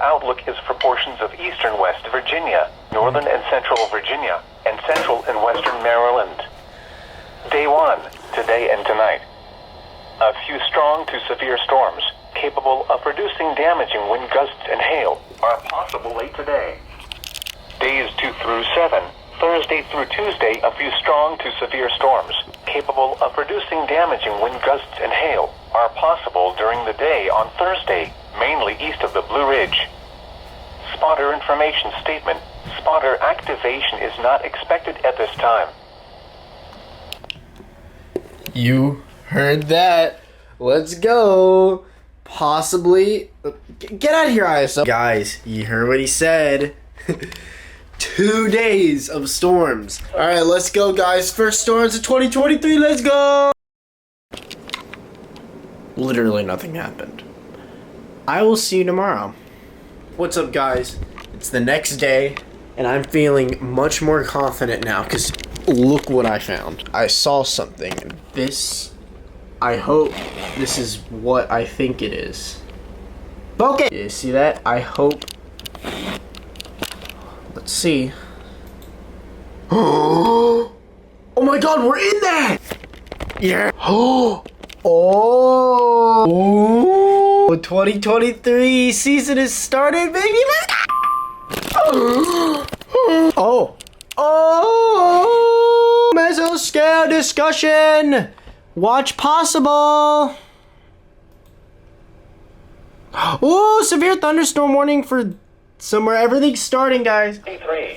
outlook is for portions of eastern West Virginia, northern and central Virginia, and central and western Maryland. Day 1, today and tonight. A few strong to severe storms, capable of producing damaging wind gusts and hail, are possible late today. Days 2 through 7, Thursday through Tuesday, a few strong to severe storms, capable of producing damaging wind gusts and hail, are possible during the day on Thursday, mainly east of the Blue Ridge. Spotter information statement: spotter activation is not expected at this time. You heard that. Let's go. Possibly. Get out of here, ISO. Guys, you heard what he said. 2 days of storms. Alright, let's go, guys. First storms of 2023. Let's go. Literally nothing happened. I will see you tomorrow. What's up, guys? It's the next day, and I'm feeling much more confident now because look what I found. I saw something. This, I hope this is what I think it is. Okay. You see that? I hope. Let's see. Oh my god, we're in that! Yeah. Oh. 2023 season is started, baby. Oh. Mesoscale discussion. Watch possible. Oh, severe thunderstorm warning for somewhere. Everything's starting, guys.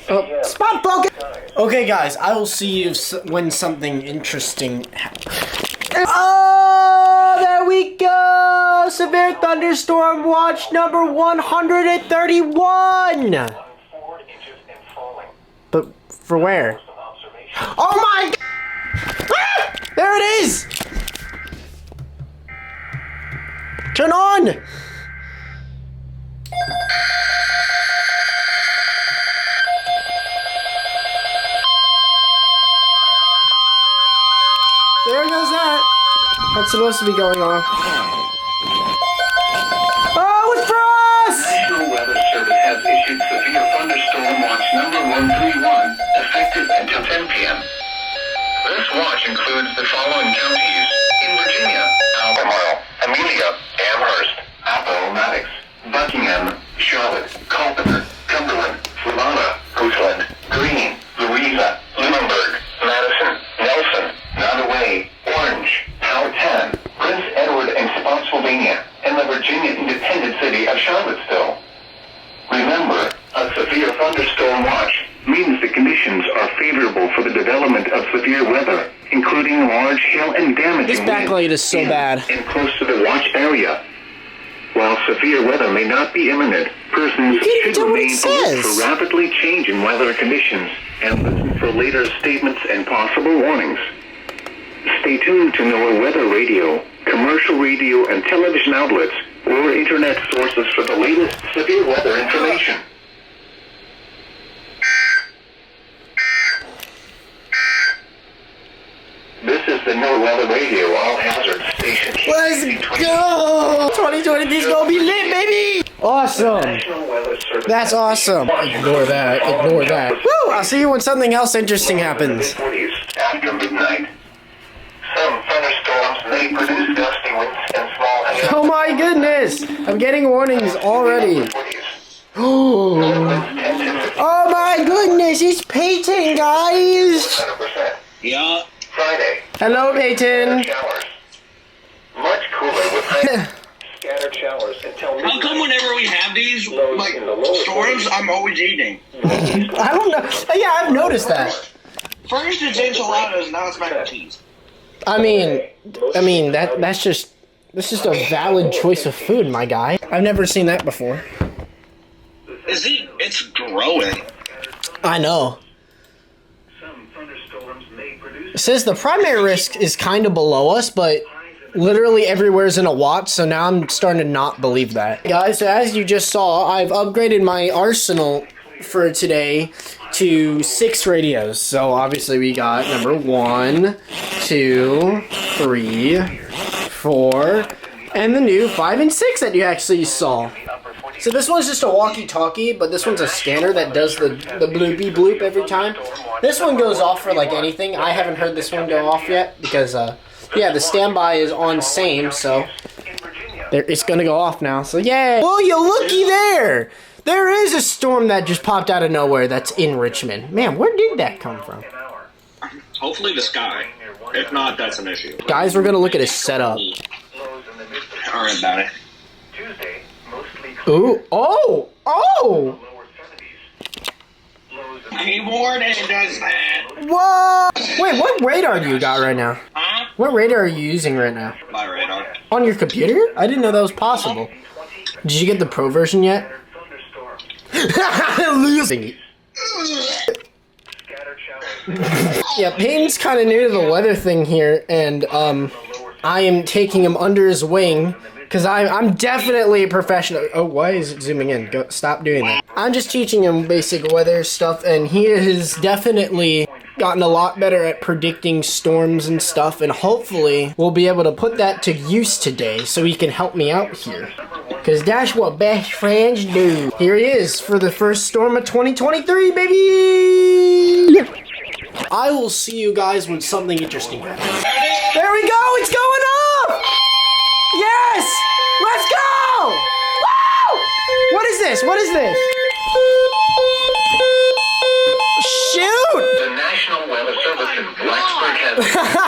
Oh, spot focus. Okay, guys, I will see you when something interesting happens. Oh, there we go. Severe thunderstorm watch number 131. But for where? Oh my god! Ah, there it is! Turn on! There goes that. What's supposed to be going on? Oh, it's for us! National Weather Service has issued severe thunderstorm watch number 131, effective until 10 p.m. This watch includes the following counties in Virginia: Albemarle, Amelia, Amherst, Appomattox, Buckingham, Charlotte, Culpeper, Cumberland, Fluvanna, Coachland, Greene, Louisa, Lunenburg, Madison, Nelson, Nottoway, Orange, Powhatan, Prince Edward and Spotsylvania, and the Virginia independent city of Charlottesville. Remember, a severe thunderstorm watch means the conditions are favorable for the development of severe weather, including large hail and damaging This backlight is so bad. And close to the watch area. While severe weather may not be imminent, persons should remain alert for rapidly changing weather conditions and listen for later statements and possible warnings. Stay tuned to NOAA weather radio, commercial radio and television outlets, or internet sources for the latest severe weather information. This is the NOAA weather radio all-hazard station. Let's go! 2023 is gonna be lit, baby! Awesome! That's awesome. Ignore that. Ignore that. Woo! I'll see you when something else interesting happens. After midnight. Some thunderstorms may produce gusty winds and small hail. Oh my goodness! I'm getting warnings already. Oh my goodness! It's Peyton, guys! 100%. Yeah. Friday. Hello, Peyton. Showers. Much cooler with high scattered showers until How come whenever we have these like storms, I'm always eating? I don't know. Yeah, I've noticed that. First it's enchiladas, now it's mac and cheese. I mean that's just a valid choice of food, my guy. I've never seen that before. It's growing. I know. It says the primary risk is kind of below us, but literally everywhere is in a watch, so now I'm starting to not believe that. Guys, so as you just saw, I've upgraded my arsenal for today to 6 radios. So obviously we got number 1, 2, 3, 4, and the new 5 and 6 that you actually saw. So this one's just a walkie-talkie, but this one's a scanner that does the bloopy bloop every time. This one goes off for like anything. I haven't heard this one go off yet because, yeah, the standby is on same, so it's gonna go off now. So yeah. Oh, you looky there! There is a storm that just popped out of nowhere that's in Richmond. Man, where did that come from? Hopefully the sky. If not, that's an issue. Guys, we're gonna look at his setup. Alright, about it. Ooh, oh, oh! He warned it does that. Whoa! Wait, what radar do you got right now? Huh? What radar are you using right now? My radar. On your computer? I didn't know that was possible. Did you get the pro version yet? Losing. Yeah, Peyton's kind of new to the weather thing here, and I am taking him under his wing because I'm definitely a professional. Oh, why is it zooming in? Go, stop doing that. I'm just teaching him basic weather stuff, and he has definitely gotten a lot better at predicting storms and stuff, and hopefully we'll be able to put that to use today so he can help me out here. Because that's what best friends do. Here he is for the first storm of 2023, baby! I will see you guys when something interesting happens. There we go! It's going up! Yes! Let's go! Woo! What is this? What is this? Shoot! The National Weather Service in Blacksburg has a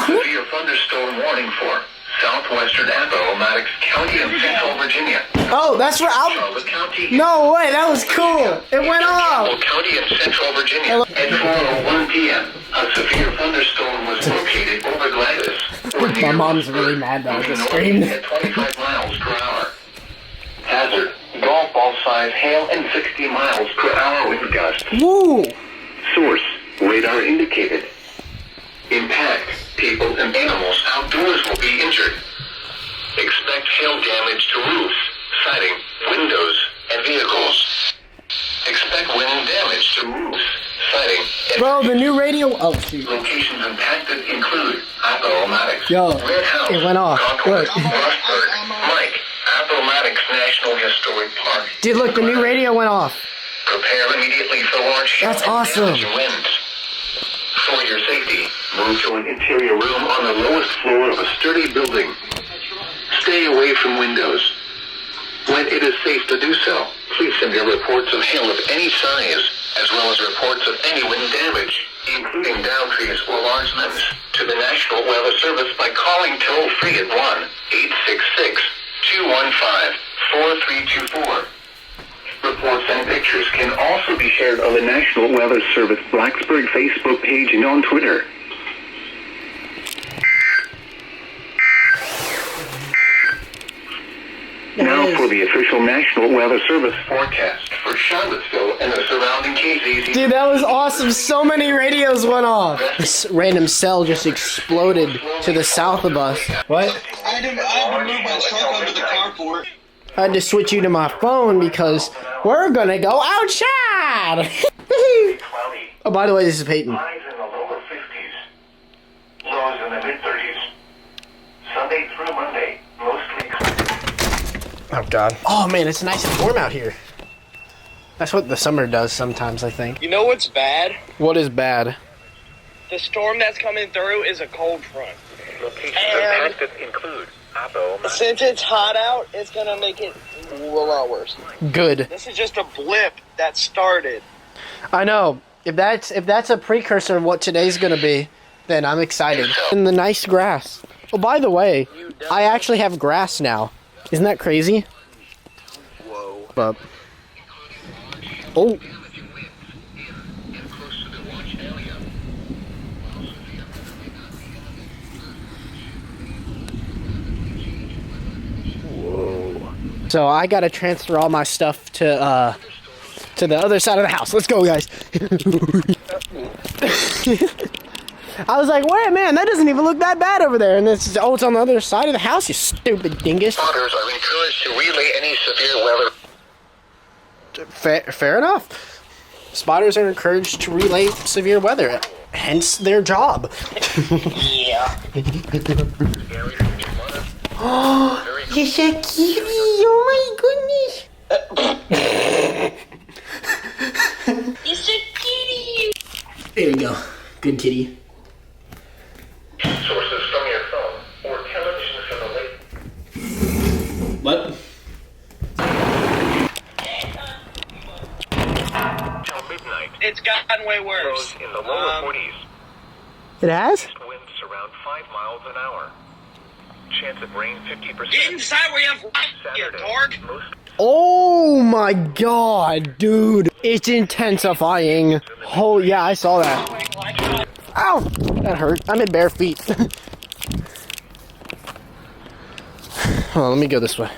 severe thunderstorm warning for southwestern Appomattox County and Central Virginia. Oh, that's right. Charlotte County. No way, that was cool. It went off. County and Central Virginia. At 4:01 p.m., a severe thunderstorm was located over Gladys. My mom's really mad that I just screamed. At 25 miles per hour. Hazard: golf ball size hail and 60 miles per hour wind gusts. Woo! Source: radar indicated. Impact: people and animals outdoors will be injured. Expect hail damage to roofs, siding, windows, and vehicles. Expect wind damage to roofs, siding, and Bro, the new radio. Oh, shoot. locations impacted include Appomattox, Yo, Red House, it went off. Concord, Look. Frostburg, Mike, Appomattox National Historic Park. Dude, look, the new radio went off. Prepare immediately for large hail That's and awesome. damaging winds. For your safety, move to an interior room on the lowest floor of a sturdy building. Stay away from windows. When it is safe to do so, please send your reports of hail of any size, as well as reports of any wind damage, including downed trees or large limbs, to the National Weather Service by calling toll-free at 1-866-215-4324. Reports and pictures can also be shared on the National Weather Service Blacksburg Facebook page and on Twitter. Now for the official National Weather Service forecast for Charlottesville and the surrounding KZZ. Dude, that was awesome. So many radios went off. This random cell just exploded to the south of us. What? I had to move my truck under the carport. I had to switch you to my phone because we're gonna go outside. Oh, by the way, this is Peyton. Highs in the lower 50s. Lows in the mid-30s. Sunday through Monday, mostly cloudy. Oh, God. Oh, man, it's nice and warm out here. That's what the summer does sometimes, I think. You know what's bad? What is bad? The storm that's coming through is a cold front. Locations And- impacted include Appomattox. Since it's hot out, it's gonna make it a lot worse. Good. This is just a blip that started. I know. If that's a precursor of what today's gonna be, then I'm excited. And the nice grass. Oh, by the way, I actually have grass now. Isn't that crazy? Whoa. But oh. Whoa. So I gotta transfer all my stuff to the other side of the house. Let's go, guys. I was like, wait, man, that doesn't even look that bad over there. And it's on the other side of the house, you stupid dingus. Spotters are encouraged to relay any severe weather. Fair enough. Spotters are encouraged to relay severe weather, hence their job. Yeah. Oh, you're so cute. Oh my goodness. Good kitty. Sources from your phone or television for the late. What? Till midnight. It's gotten way worse. Lows in the lower 40s. It has? Winds around 5 miles an hour. Chance of rain 50%. Get inside where you have you Saturday, dork. most Oh my god, dude. It's intensifying. Oh, yeah, I saw that. Ow! That hurt. I'm in bare feet. Hold on, let me go this way.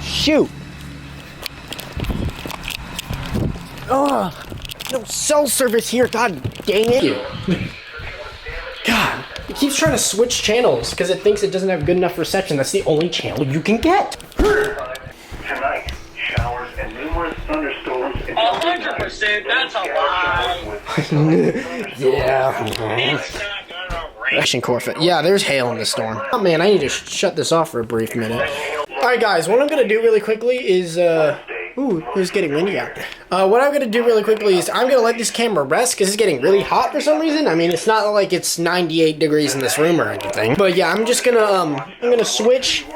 Shoot! Ugh! No cell service here, god dang it! God, it keeps trying to switch channels because it thinks it doesn't have good enough reception. That's the only channel you can get. Tonight, showers and numerous thunderstorms. 100%. That's a lie. Yeah. It's not gonna rain. Action Corvette. Yeah, there's hail in the storm. Oh man, I need to shut this off for a brief minute. Alright guys, what I'm gonna do really quickly is, ooh, it's getting windy out. What I'm gonna do really quickly is I'm gonna let this camera rest because it's getting really hot for some reason. I mean, it's not like it's 98 degrees in this room or anything. But yeah, I'm just gonna, I'm gonna switch.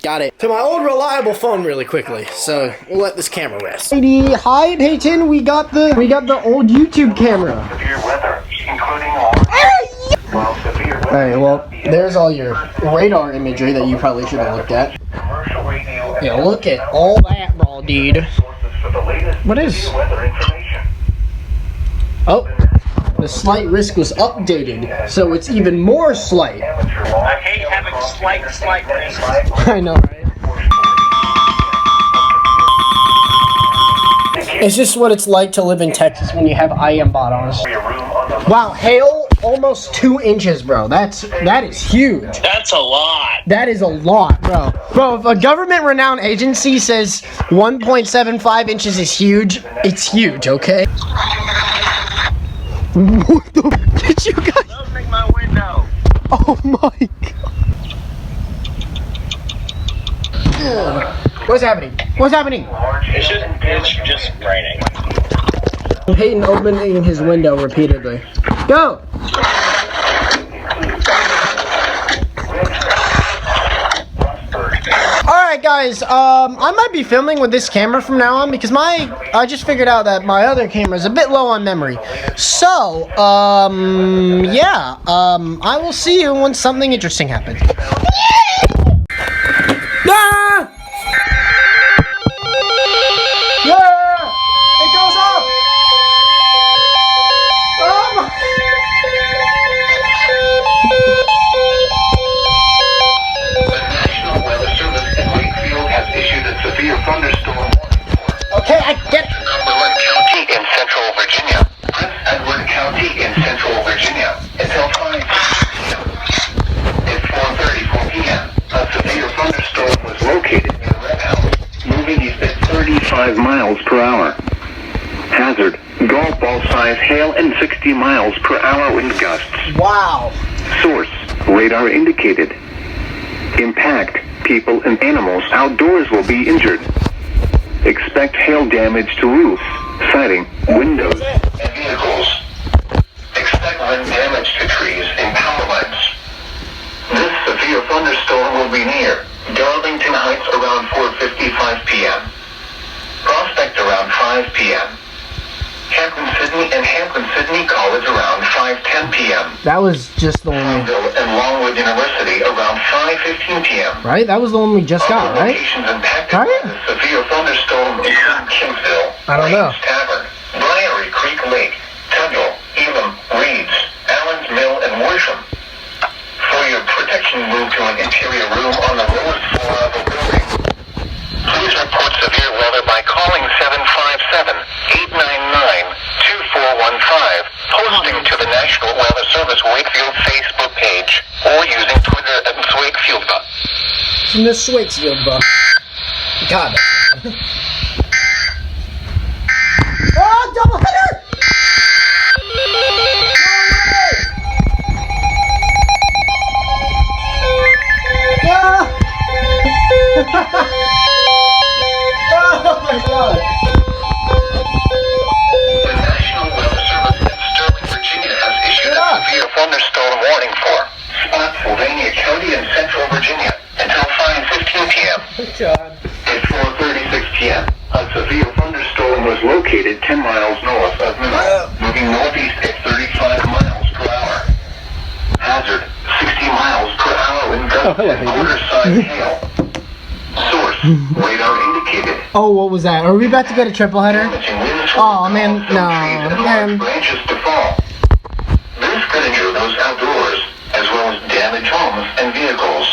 Got it. To my old reliable phone really quickly. So we'll let this camera rest. Hi Peyton, we got the old YouTube camera. Severe weather, including all. While severe weather. Alright, well, there's all your radar imagery that you probably should have looked at. Commercial radio. Yeah, look at all that, raw dude. Sources for the latest What is? severe weather information. Oh, the slight risk was updated, so it's even more slight. I hate having slight risks. I know, right? It's just what it's like to live in Texas when you have IM bot on us. Wow, hail almost 2 inches, bro. That is huge. That's a lot. That is a lot, bro. Bro, if a government-renowned agency says 1.75 inches is huge, it's huge, okay? What the? Did you guys? Opening my window. Oh my god. What's happening? What's happening? It's just raining. Peyton opening his window repeatedly. Go! Alright guys, I might be filming with this camera from now on because I just figured out that my other camera is a bit low on memory. So, yeah, I will see you when something interesting happens. Ah! Yeah! It goes up! Oh my... The National Weather Service in Wakefield has issued a severe thunderstorm warning. Okay, I get it. Cumberland County in central Virginia. Prince Edward County in central Virginia. Until 5 p.m. At 4:34 p.m., a severe thunderstorm was located near Red House, moving east at 35 miles per hour. Hazard, golf ball size hail and 60 miles per hour wind gusts. Wow. Source, radar indicated. Impact, people and animals outdoors will be injured. Expect hail damage to roofs, siding, windows, and vehicles. Expect wind damage to trees and power lines. This severe thunderstorm will be near Darlington Heights around 4:55 p.m. Prospect around 5 p.m. Hampton Sydney College around 5:10 p.m. That was just the one, Farmville and Longwood University around 5:15 p.m. right? That was the one we just got, right? Locations impacted Right? by the severe thunderstorm include Kingsville, I don't know. Reed's Tavern, Briery Creek Lake, Tuggle, Elam, Reeds, Allen's Mill, and Worsham. For your protection, move to an interior room on the lowest floor of the building. Please report severe weather by calling 757-899-2415, posting to the National Weather Service Wakefield Facebook page, or using Twitter at Wakefield. Miss Wakefield, bro. God, that's loud. Oh, double header! No way! Ah! thunderstorm warning for Spotsylvania County and Central Virginia until 5:15 p.m. At 4:36 p.m., a severe thunderstorm was located 10 miles north of Mineral, moving northeast at 35 miles per hour. Hazard, 60 miles per hour in gusts and quarter-size hail. Source, radar indicated. Oh, what was that? Are we about to get a triple header? Oh, man, no, man. Branches to fall. This could injure those outdoors, as well as damage homes and vehicles.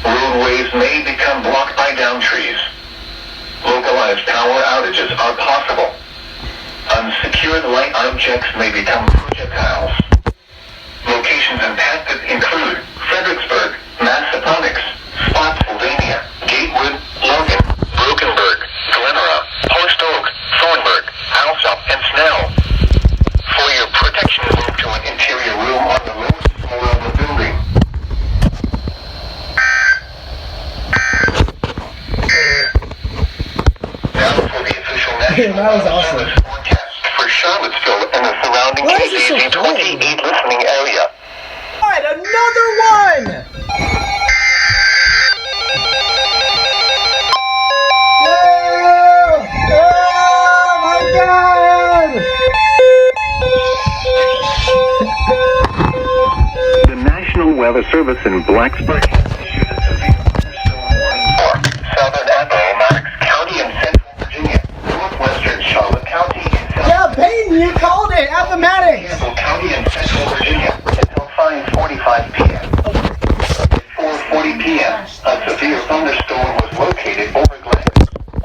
Roadways may become blocked by downed trees. Localized power outages are possible. Unsecured light objects may become projectiles. Locations impacted include Fredericksburg, Massaponax, Spotsylvania, Gatewood, Logan, Brokenburg, Glenora, Post Oak, Thornburg, Alsop, and Snell. For your protection, move to an interior room on the lowest floor of the building. Now for the official National That was awesome. Service forecast for Charlottesville and the surrounding Why is this so KZZ 28 listening area. Alright, another one! Yeah! Oh my god! The National Weather Service in Blacksburg has issued a severe thunderstorm warning For Southern Appomattox County and Central Virginia, Northwestern Charlotte County and South Yeah, Peyton, you called it! Appomattox! Campbell County and Central Virginia until 5:45 p.m. At 4:40 p.m., a severe thunderstorm was located over Glenn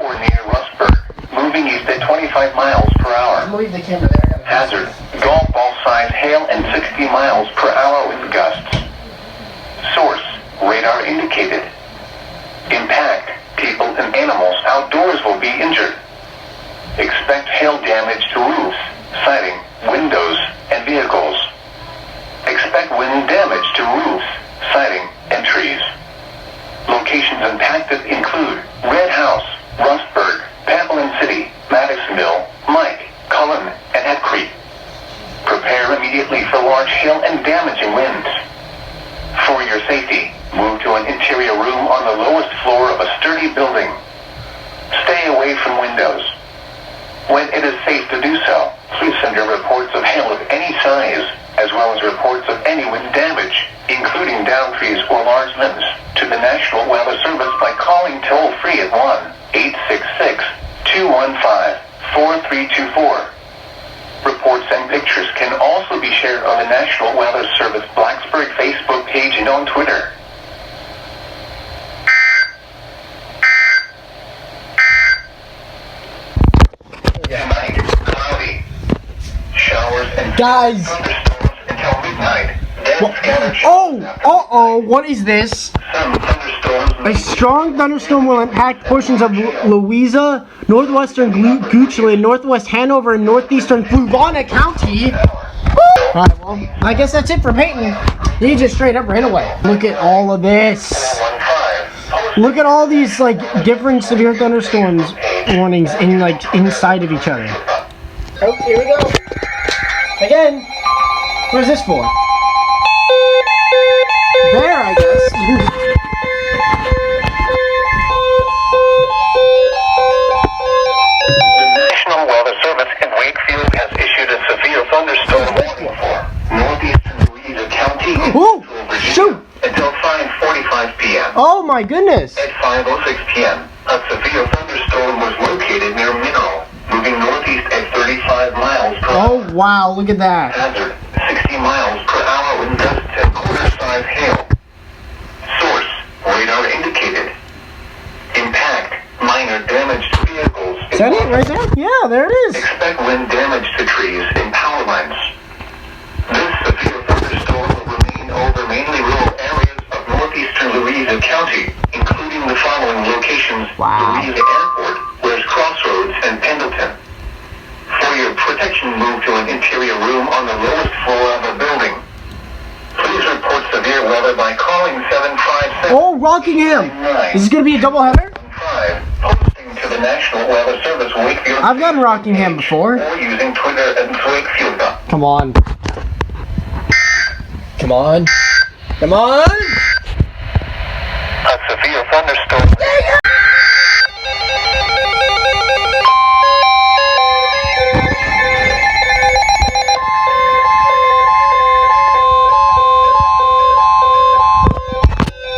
or near Rustburg, moving east at 25 miles per hour. I'm leaving the camera there. Hazard, golf ball size hail and 60 miles per hour with gusts. Source, radar indicated. Impact, people and animals outdoors will be injured. Expect hail damage to roofs, siding, windows, and vehicles. Expect wind damage to roofs, siding, and trees. Locations impacted include Red House, Rustburg, Pamplin City, Madisonville, Mike, Cullen, and Head Creek. Prepare immediately for large hail and damaging winds. For your safety, move to an interior room on the lowest floor of a sturdy building. Stay away from windows. When it is safe to do so, please send your reports of hail of any size, as well as reports of any wind damage, including downed trees or large limbs, to the National Weather Service by calling toll-free at 1-866-215-4324. Reports and pictures can also be shared on the National Weather Service Blacksburg Facebook page and on Twitter. Tonight, cloudy. Showers and Guys. thunderstorms until midnight. Then scattered Oh! showers Uh-oh, what is this? Some thunderstorms A strong thunderstorm will impact portions of Louisa, northwestern Goochland, northwest Hanover, and northeastern Fluvanna County. Alright, well, I guess that's it for Peyton. He just straight up ran away. Look at all of this. 15. Look at all these, like, different severe thunderstorms warnings in, like, inside of each other. Oh, here we go. Again. What is this for? There, I guess. The National Weather Service in Wakefield has issued a severe thunderstorm warning for northeastern Louisa County and Ooh, Central Virginia shoot. until 5:45 p.m. Oh my goodness. At 5:06 p.m., a severe thunderstorm was located near Mineral, moving northeast at 35 miles per hour. Oh wow, look at that. Hazard, 60 miles per hour with gusts and quarter-size hail. Source, radar indicated. Impact, minor damage to vehicles. Is that it right there? Yeah, there it is. Expect wind damage to trees and power lines. This severe thunderstorm will remain over mainly rural areas of northeastern Louisa County, including the following locations: Wow. Louisa Airport, West Crossroads, and Pendleton. For your protection, move to an interior room on the lowest floor of a building. Please report severe weather by calling 757. Oh, Rockingham. Is this gonna be a doubleheader? 5, posting to the National Weather Service Wakefield. I've done Rockingham before. Or using Twitter at Wakefield. Come on. Come on. Come on! A severe thunderstorm.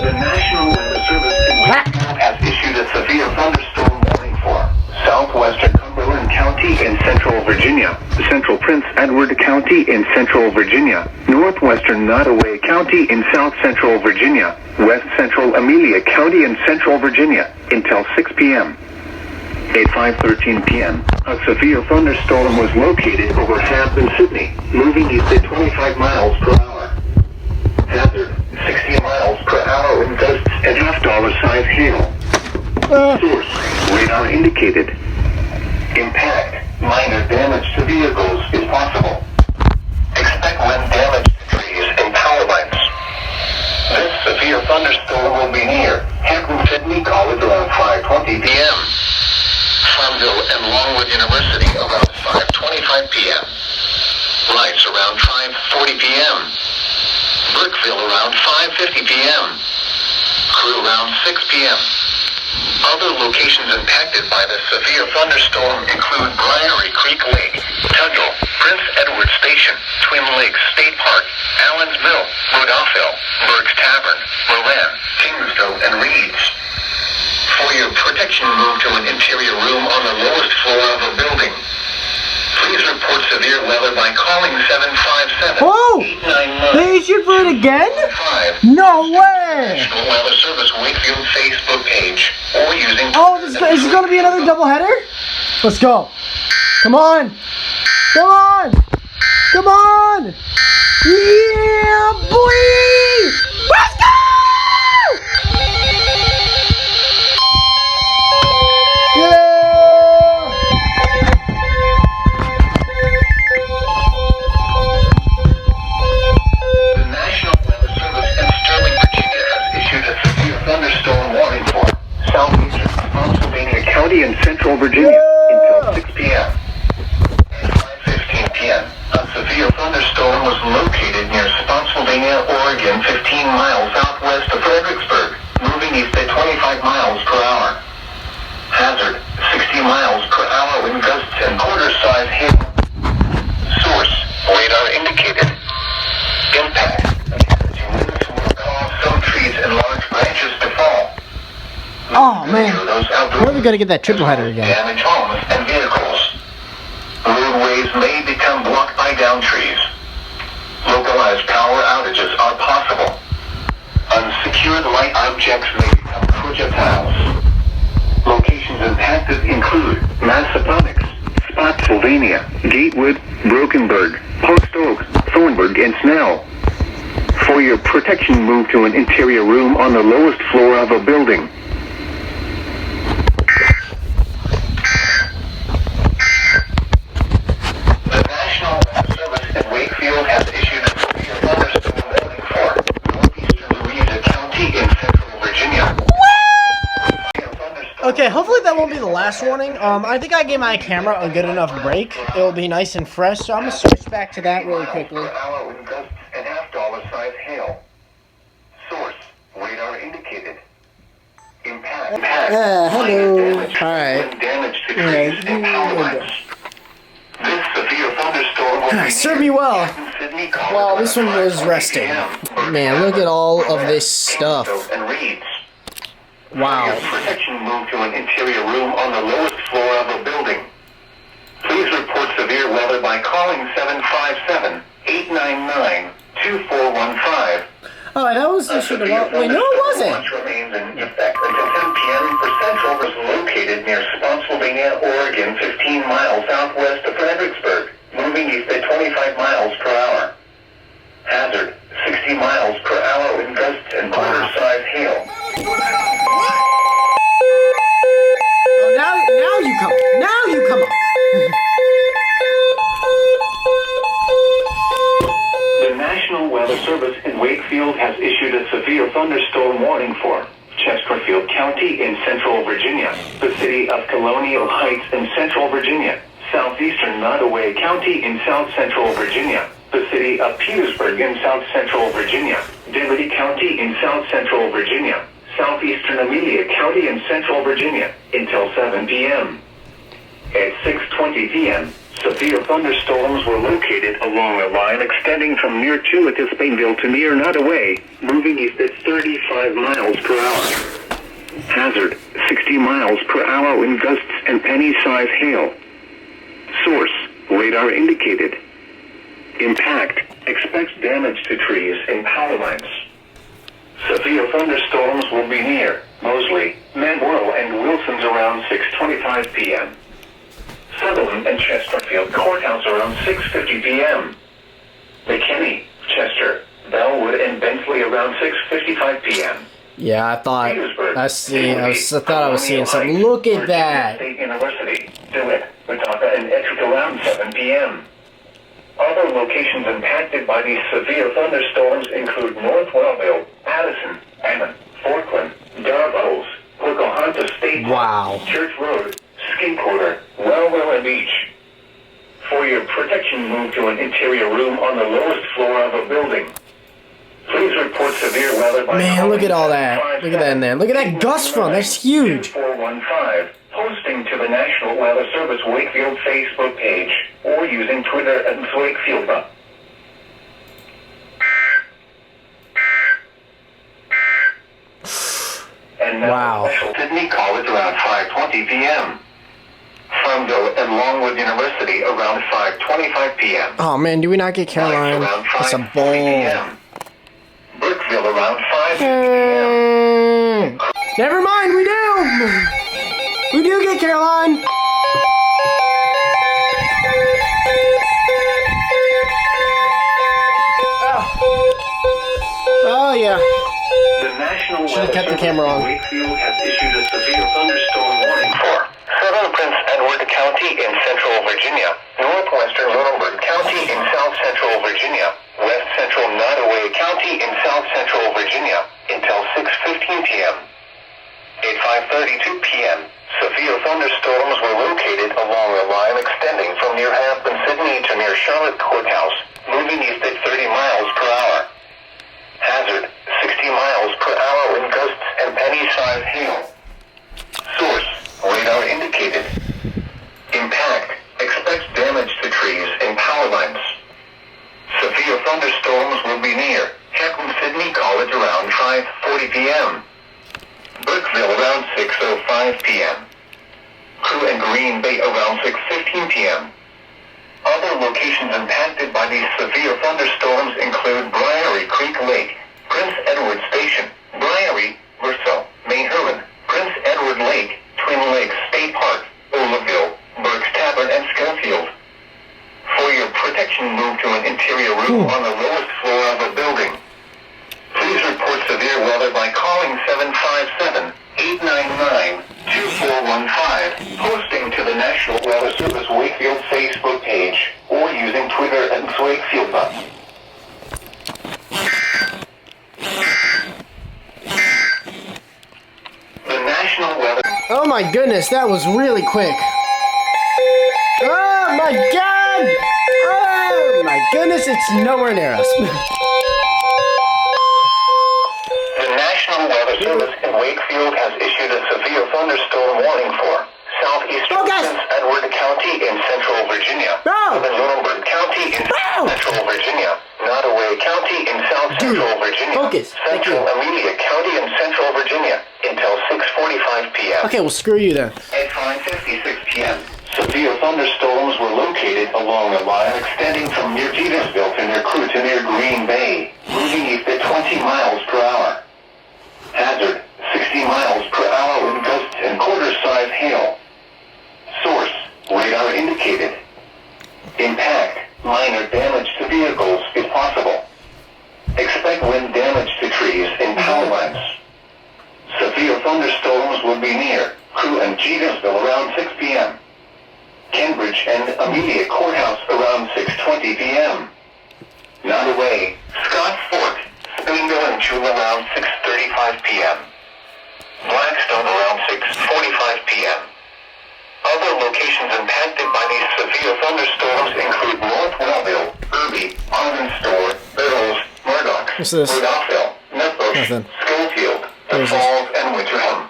The National Weather Service in Wakefield has issued a severe thunderstorm warning for southwestern Cumberland County in central Virginia, central Prince Edward County in central Virginia, northwestern Nottoway County in south central Virginia, west central Amelia County in central Virginia, until 6 p.m. At 5:13 p.m., a severe thunderstorm was located over Hampton, Sydney, moving east at 25 miles per hour. Hazard, 60 miles per hour in gusts and $half size hail. Source, radar indicated. Impact, minor damage to vehicles is possible. Expect wind damage to trees and power lines. This severe thunderstorm will be near Hampton, Sydney College around 5:20 p.m. Farmville and Longwood University around 5:25 p.m. Rice around 5:40 p.m. Brookville around 5:50 p.m. Crew around 6 p.m. Other locations impacted by the severe thunderstorm include Briary Creek Lake, Tuggle, Prince Edward Station, Twin Lakes State Park, Allen's Mill, Rodolphville, Burke's Tavern, Moran, Kingsville, and Reeds. For your protection, move to an interior room on the lowest floor of a building. Please report severe weather by calling 757-899. Whoa! They issued for it again? No way! National Weather Service Wakefield Facebook page or using. Oh, is this going to be another doubleheader? Let's go. Come on. Come on. Come on. Yeah, boy. Let's go! Yeah. The National Weather Service in Sterling, Virginia has issued a severe thunderstorm warning for southeastern Pennsylvania County and central Virginia until 6 p.m. At 5:15 p.m., a severe thunderstorm was located near Spotsylvania, Oregon, 15 miles southwest of Fredericksburg, moving east at 25 miles per hour. Hazard, 60 miles per hour wind gusts and quarter-size hail. Source, radar indicated. Impact, winds will cause some trees and large branches to fall. Oh, man. Where are we going to get that triple header again? Damage homes and vehicles. Roadways may become blocked by downed trees. Localized power outages are possible. Unsecured light objects may become projectiles. Locations impacted include Massaponax, Spotsylvania, Gatewood, Brokenburg, Post Oak, Thornburg, and Snell. For your protection, move to an interior room on the lowest floor of a building. The National Weather Service in Wakefield has issued a severe thunderstorm warning for northeastern Louisa County in central Virginia. Okay, hopefully that won't be the last warning. I think I gave my camera a good enough break. It will be nice and fresh, so I'm going to switch back to that really quickly. Hour wind gusts and $half size hail. Source, radar indicated. Impact. Hello. Alright. Damage to trees and power lines. This severe thunderstorm will Serve me well. Sydney, Well, this one was resting. Man, look at all of this stuff. And Reeds. Wow. For your protection, move to an interior room on the lowest floor of a building. Please report severe weather by calling 757-899-2415. Oh, that was the shit about. Wait, no, it wasn't. Watch remains in effect until 10 p.m. for Central was located near Spotsylvania, Oregon, 15 miles southwest of Fredericksburg, moving east at 25 miles per hour. Hazard, 60 miles per hour in gusts and quarter-size hail. Oh, now you come. Now you come up. The National Weather Service in Wakefield has issued a severe thunderstorm warning for Chesterfield County in central Virginia, the city of Colonial Heights in central Virginia, southeastern Nottoway County in south central Virginia, the city of Petersburg in south central Virginia, Liberty County in south central Virginia, southeastern Amelia County in central Virginia, until 7 p.m. At 6:20 p.m., severe thunderstorms were located along a line extending from near Chewitis-Painville to near Nottoway, moving east at 35 miles per hour. Hazard, 60 miles per hour wind gusts and penny-size hail. Source, radar indicated. Impact, expects damage to trees and power lines. Severe thunderstorms will be near Mosley, Manuel, and Wilson's around 6:25 p.m. Sutherland and Chesterfield Courthouse around 6:50 p.m. McKinney, Chester, Bellwood, and Bentley around 6:55 p.m. Yeah, I thought Petersburg, I thought I was seeing something. Look at that. State University, DeWitt, Watauga, and Ettrick around 7 p.m. Other locations impacted by these severe thunderstorms include North Wellville, Addison, Ammon, Forkland, Darboles, Pocahontas State Wow. Park, Church Road, Skin Quarter, Wellville, and Beach. For your protection, move to an interior room on the lowest floor of a building. Please report severe weather by Man, look at all that. Look at that in there. Look at that gust front. That's huge. 415, posting to the National Weather Service Wakefield Facebook page, or using Twitter at Wakefield. And Wow. Sydney College around 5:20 p.m. Farmville and Longwood University around 5:25 p.m. Oh man, do we not get Caroline? Around That's a 5:40 ball. p.m. Brookville around 5 p.m. Never mind, we do. We do get Caroline. Oh yeah. The National Should've Weather kept the Service camera on. in Wakefield has issued a severe thunderstorm warning for Southern Prince Edward County in central Virginia, northwestern Lunenburg County in south central Virginia, west central Nottoway County in south central Virginia, until 6:15 p.m. At 5:32 p.m., severe thunderstorms were located along a line extending from near Hampton, Sydney to near Charlotte Courthouse, moving east at 30 miles per hour. Hazard, 60 miles per hour wind gusts and penny-sized hail. Source, radar indicated. Impact, expects damage to trees and power lines. Severe thunderstorms will be near Hampton Sydney College around 5:40 p.m. Brookville around 6:05 p.m. Crewe and Green Bay around 6:15 p.m. Other locations impacted by these severe thunderstorms include Briary Creek Lake, Prince Edward Station, Briary, Verso, Mayheron, Prince Edward Lake, Twin Lakes State Park, Oliveville, Burke's Tavern, and Schofield. For your protection, move to an interior room on the lowest floor of a building. Please report severe weather by calling 757-899-2415, posting to the National Weather Service Wakefield Facebook page, or using Twitter at Wakefield. The National Weather... Oh my goodness, that was really quick. Oh my god! Oh my goodness, it's nowhere near us. The National Weather Service in Wakefield has issued a severe thunderstorm warning for southeastern Prince Edward County in central Virginia, southern Lunenburg County in central Virginia, Nottoway County in south central Virginia, central Amelia County in central Virginia, until 6:45 p.m. Okay, well screw you then. At 5:56 p.m., severe thunderstorms were located along a line extending from near Petersville to near Crewe to near Green Bay, moving east at 20 miles per hour. Hazard, 60 miles per hour wind gusts and quarter-size hail. Source, radar indicated. Impact, minor damage to vehicles if possible. Expect wind damage to trees and power lines. Severe thunderstorms will be near Crewe and Jetersville around 6 p.m. Cambridge and Amelia Courthouse around 6:20 p.m. Nottoway, Scott Fort, Springville and Chula around 6:35 p.m. Blackstone around 6:45 p.m. Other locations impacted by these severe thunderstorms include North Wellville, Irby, Arvin Store, Biddles, Murdoch, What's this? Rudolphville, Nutbush, Nothing. Schofield, The What is this? Falls, and Winterham.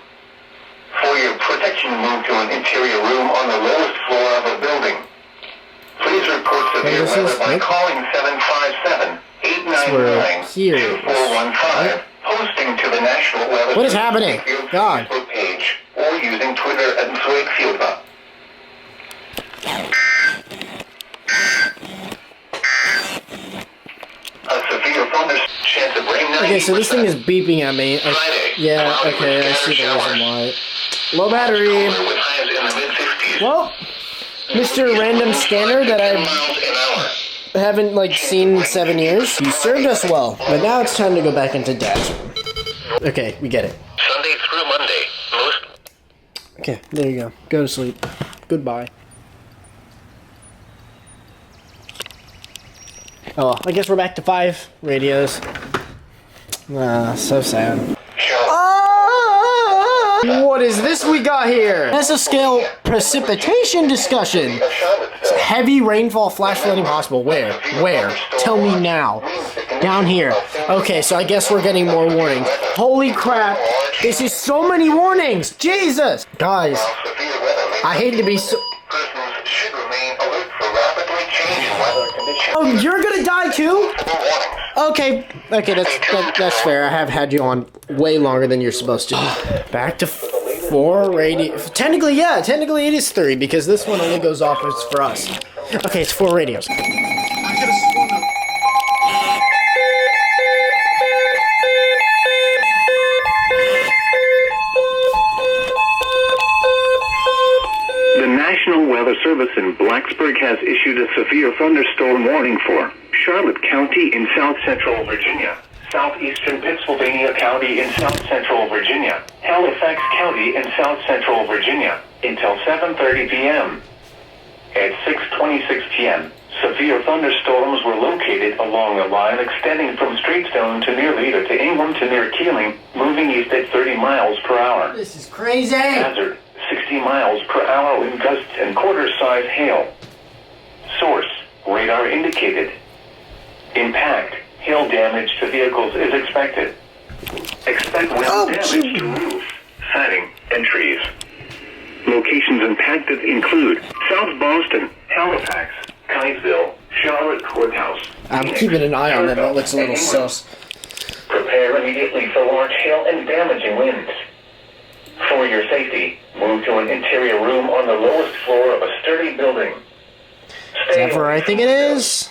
For your protection, move to an interior room on the lowest floor of a building. Please report severe this is? weather by Nope. calling 757-899-2415, posting to the National Weather What is Service happening? Wakefield God. Facebook page, or using Twitter at Wakefield. A severe thunderstorm chance of rain. Okay, so this thing is 90%. beeping at me. Yeah, okay, I see the reason why. Low battery. With highs in the mid-50s. Well, Mr. Random Scanner that I miles an hour. haven't like seen in 7 years, you served us well, but now it's time to go back into Dad's room. Okay, we get it. Sunday through Monday. Most. Okay, there you go. Go to sleep. Goodbye. Oh, well, I guess we're back to 5 radios. So sad. What is this we got here? Mesoscale precipitation discussion. It's heavy rainfall, flash flooding possible. Where? Where? Tell me now. Down here. Okay, so I guess we're getting more warnings. Holy crap. This is so many warnings. Jesus. Guys, I hate to be so... Persons should remain alert for rapidly changing weather conditions. Oh, you're gonna die too? Warnings. Okay, that's fair. I have had you on way longer than you're supposed to. Back to 4 radios. Technically it is 3 because this one only goes off as for us. Okay, it's 4 radios. The National Weather Service in Blacksburg has issued a severe thunderstorm warning for Charlotte County in south central Virginia, southeastern Pennsylvania County in south central Virginia, Halifax County in south central Virginia, until 7:30 p.m. At 6:26 p.m., severe thunderstorms were located along a line extending from Streetstone to near Leda to Ingham to near Keeling, moving east at 30 miles per hour. This is crazy. Hazard, 60 miles per hour wind gusts and quarter-size hail. Source, radar indicated. Impact, hail damage to vehicles is expected. Expect wind damage to roofs, siding, and trees. Locations impacted include South Boston, Halifax, Kyneville, Charlotte Courthouse. I'm Phoenix, keeping an eye on that. That looks a little and Ingham. sus. Prepare immediately for large hail and damaging winds. For your safety, move to an interior room on the lowest floor of a sturdy building. Is that where I think it is?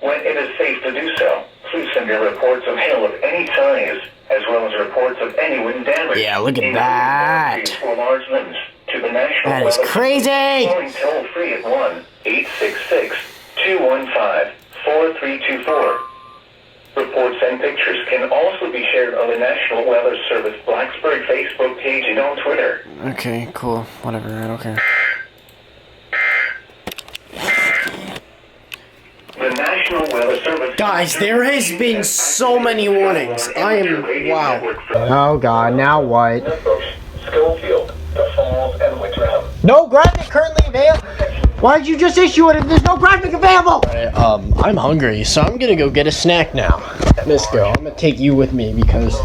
When it is safe to do so, please send your reports of hail of any size, as well as reports of any wind damage. Yeah, look at including that. boundaries for large limbs, to the National That is Weather crazy. Calling toll free at 1-866-215-4324. Reports and pictures can also be shared on the National Weather Service Blacksburg Facebook page and on Twitter. Okay, cool. Whatever, I don't care. The National Weather Service. Guys, there has been so many warnings. I am... Wow. Oh god, now what? Schofield, The Falls, and Winterham. No graphic currently available. Why did you just issue it if there's no graphic available? I'm hungry, so I'm gonna go get a snack now. Let's go. I'm gonna take you with me because,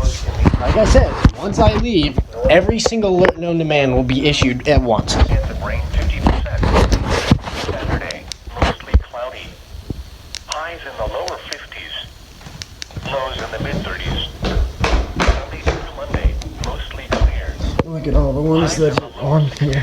like I said, once I leave, every single alert known to man will be issued at once. Chance of rain 50%. Saturday, mostly cloudy. Highs in the lower 50s. Lows in the mid-30s. Sunday through Monday, mostly clear. Look at all the ones that are on here.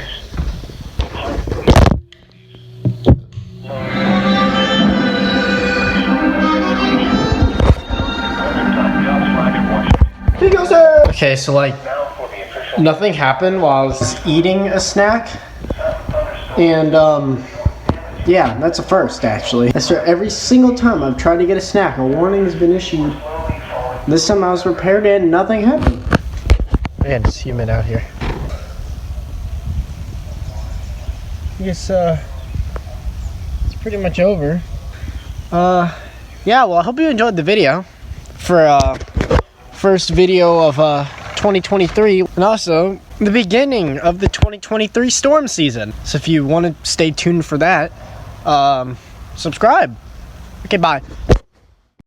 Okay, so like nothing happened while I was eating a snack, and yeah, that's a first actually. I swear, every single time I've tried to get a snack, a warning has been issued. This time I was prepared and nothing happened. Man, it's humid out here. I guess it's pretty much over. Yeah, well, I hope you enjoyed the video for first video of 2023, and also the beginning of the 2023 storm season. So if you want to stay tuned for that, subscribe. Okay, bye.